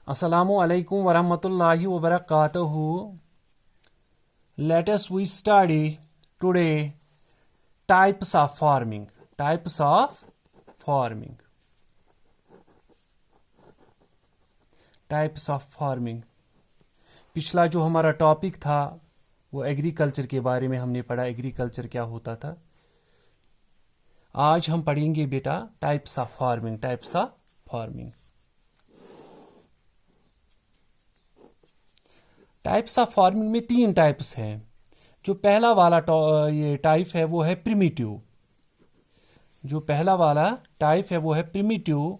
Assalamu alaikum warahmatullahi wabarakatuhu. Let us we study today types of farming. Types of farming. Types of farming. पिछला जो हमारा topic था वो agriculture के बारे में हमने पढ़ा, एग्रीकल्चर क्या होता था। आज हम पढ़ेंगे बेटा types of farming. Types of farming. Types of farming में 3 टाइप्स हैं। जो पहला वाला ये टाइप है वो है प्रिमिटिव। जो पहला वाला टाइप है वो है प्रिमिटिव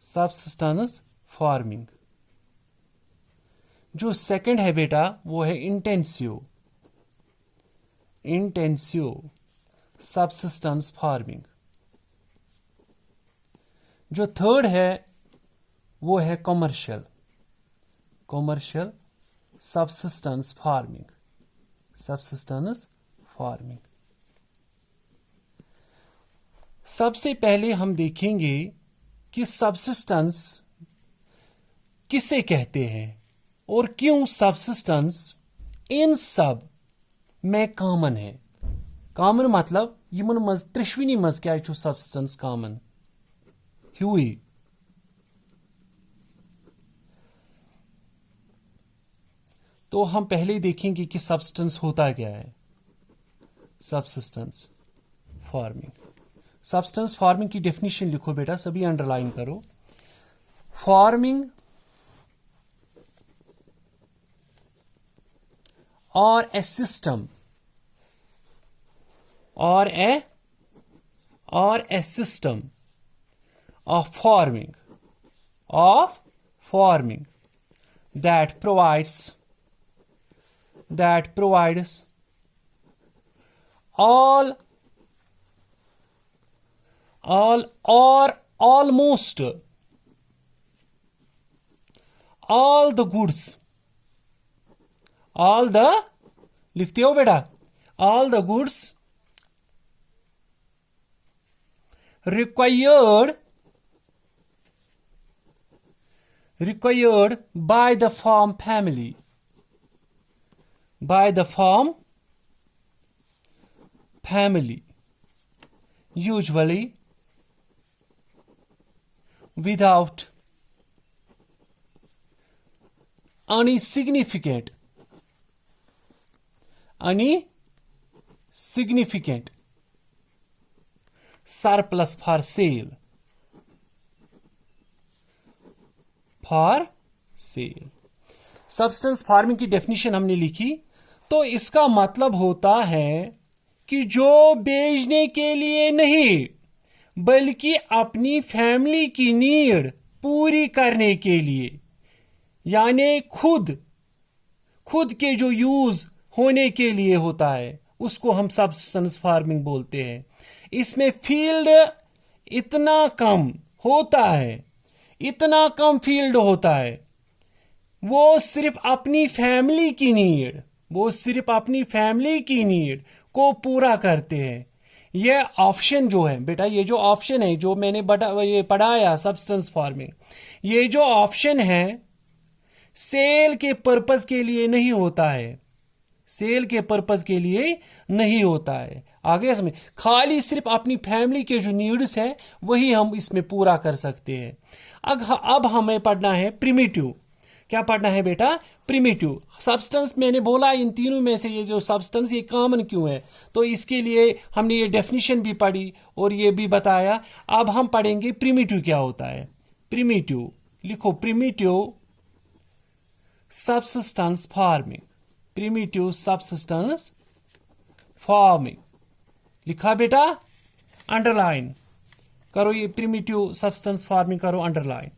सबसिस्टेंस फार्मिंग। जो सेकंड है बेटा वो है इंटेंसिव सबसिस्टेंस फार्मिंग। जो थर्ड है वो है कमर्शियल सबसिस्टेंस फार्मिंग। सबसे पहले हम देखेंगे कि सबसिस्टेंस किसे कहते हैं और क्यों सबसिस्टेंस इन सब में कॉमन है। कॉमन मतलब यमन मज त्रिशवनी मज क्या छु सबसिस्टेंस कॉमन हुई। तो हम पहले देखेंगे कि सबसिस्टेंस होता क्या है। सबसिस्टेंस फार्मिंग की डेफिनेशन लिखो बेटा, सभी अंडरलाइन करो। फार्मिंग और ए system of farming that provides all or almost all the goods, लिखते हो बेटा, all the goods required by the farm family, usually without any significant surplus for sale. Substance farming की definition हमने लिखी, तो इसका मतलब होता है कि जो बेचने के लिए नहीं बल्कि अपनी फैमिली की नीड पूरी करने के लिए, यानी खुद के जो यूज होने के लिए होता है, उसको हम सब्सटेंस फार्मिंग बोलते हैं। इसमें फील्ड इतना कम होता है, वो सिर्फ अपनी फैमिली की नीड को पूरा करते हैं। ये ऑप्शन जो है बेटा, ये जो ऑप्शन है जो मैंने ये पढ़ाया सब्सटेंस फार्मिंग, ये जो ऑप्शन है सेल के पर्पस के लिए नहीं होता है। आगे समझ, खाली सिर्फ अपनी फैमिली के जो नीड्स है वही हम इसमें पूरा कर सकते हैं। अब हमें पढ़ना है प्रिमिटिव। क्या पढ़ना है बेटा? Primitive substance. मैंने बोला इन तीनों में से ये जो सब्सटेंस ये कॉमन क्यों है, तो इसके लिए हमने ये डेफिनेशन भी पढ़ी और ये भी बताया। अब हम पढ़ेंगे प्रिमिटिव क्या होता है। प्रिमिटिव लिखो, प्रिमिटिव सबसिस्टेंस फार्मिंग। लिखा बेटा? अंडरलाइन करो, ये प्रिमिटिव सब्सटेंस फार्मिंग करो अंडरलाइन।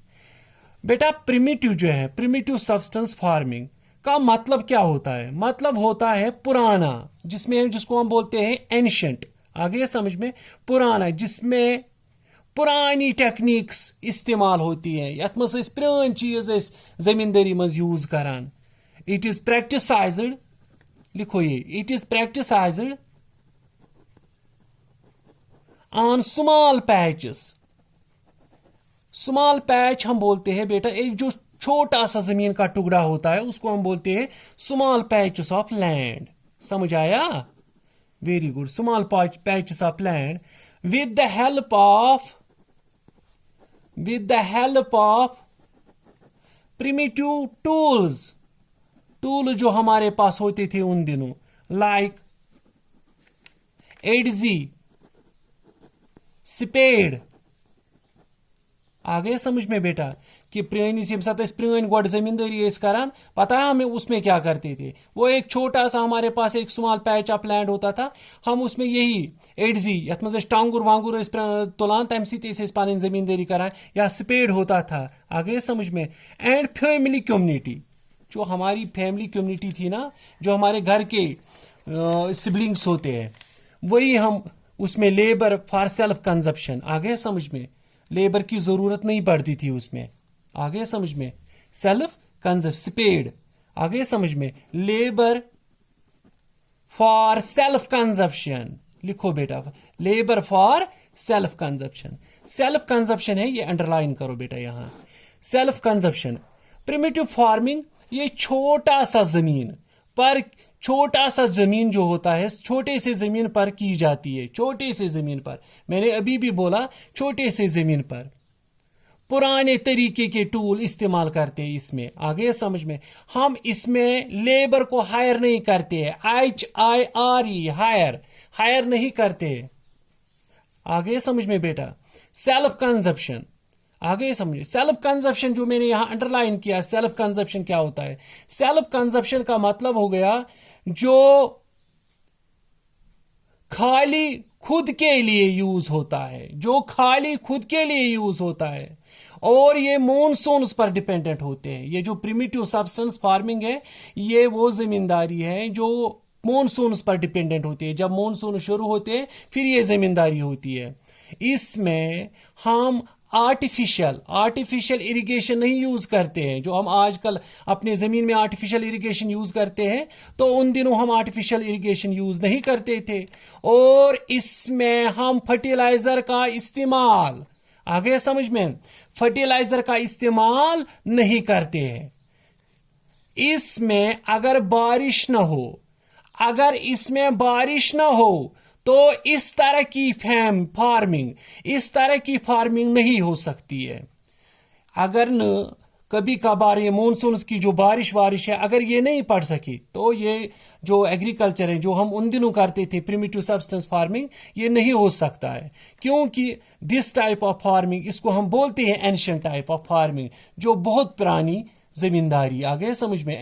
बेटा प्रिमिटिव जो है, प्रिमिटिव सब्सटेंस फार्मिंग का मतलब क्या होता है? मतलब होता है पुराना, जिसको हम बोलते हैं एंशिएंट। आगे समझ में, पुराना जिसमें पुरानी टेक्निक्स इस्तेमाल होती हैं, यथ मज पुरान चीज जमींदारी मज यूज करान। इट इज प्रैक्टिसाइज्ड, लिखो ये, it is practised on small patches small patch हम बोलते हैं बेटा, एक जो छोटा सा जमीन का टुकड़ा होता है उसको हम बोलते हैं स्मॉल पैचेस ऑफ लैंड। समझ आया? Very good. Small patches of land with the help of primitive tools, tool जो हमारे पास होते थे उन दिनों, लाइक एडजी, स्पेड। आ गए समझ में बेटा कि प्रेनिस यम साथ प्रेन गोड जमींदारी करान, पता है हमें उसमें क्या करते थे? वो एक छोटा सा हमारे पास एक स्मॉल पैच ऑफ लैंड होता था, हम उसमें यही एडजी यथ मज टांगुर वांगुर तुलान तम सत जमींदारी करान, या स्पेड होता था। आ गए समझ में? एंड फैमिली कम्युनिटी, जो हमारी फैमिली कम्युनिटी थी ना, जो हमारे घर के सिबलिंग्स होते हैं, वही हम उसमें लेबर फॉर सेल्फ कंजप्शन। आ गए समझ में? लेबर की जरूरत नहीं पड़ती थी उसमें। आ गए समझ में? Self consumption, spade. आ गए समझ में? लेबर फॉर सेल्फ कंजप्शन, लिखो बेटा, labour for self consumption. Self consumption है, ये अंडरलाइन करो बेटा यहां। सेल्फ कंजप्शन, प्रिमिटिव फार्मिंग, ये छोटा सा जमीन पर, छोटा सा जमीन जो होता है छोटे से जमीन पर की जाती है, छोटे से जमीन पर। मैंने अभी भी बोला छोटे से जमीन पर पुराने तरीके के टूल इस्तेमाल करते हैं इसमें। आगे समझ में? हम इसमें लेबर को हायर नहीं करते हैं, HIRE, हायर नहीं करते। आगे समझ में बेटा? सेल्फ कंजप्शन, आगे समझिए। सेल्फ कंजप्शन जो मैंने यहां अंडरलाइन किया, सेल्फ कंजप्शन क्या होता है? सेल्फ कंजप्शन का मतलब हो गया जो खाली खुद के लिए यूज होता है, जो खाली खुद के लिए यूज होता है, और ये मॉनसून्स पर डिपेंडेंट होते हैं। ये जो प्रिमिटिव सब्सटेंस फार्मिंग है, ये वो जमींदारी है जो मॉनसून्स पर डिपेंडेंट होती है। जब मॉनसून शुरू होते हैं फिर ये जमींदारी होती है। इसमें हम आर्टिफिशियल इरिगेशन नहीं यूज करते हैं, जो हम आजकल अपने जमीन में आर्टिफिशियल इरिगेशन यूज करते हैं, तो उन दिनों हम आर्टिफिशियल इरिगेशन यूज नहीं करते थे। और इसमें हम फर्टिलाइजर का इस्तेमाल, आगे समझ में? फर्टिलाइजर का इस्तेमाल नहीं करते हैं। इसमें अगर बारिश न हो, अगर इसमें बारिश न हो तो इस तरह की फार्मिंग नहीं हो सकती है। अगर न कभी कभार ये मॉनसून की जो बारिश है, अगर ये नहीं पड़ सकी, तो ये जो एग्रीकल्चर है जो हम उन दिनों करते थे प्रिमिटिव सब्सटेंस फार्मिंग, ये नहीं हो सकता है। क्योंकि दिस टाइप ऑफ फार्मिंग, इसको हम बोलते हैं एंशिएंट टाइप ऑफ फार्मिंग, जो बहुत पुरानी जमींदारी। आ गए समझ में?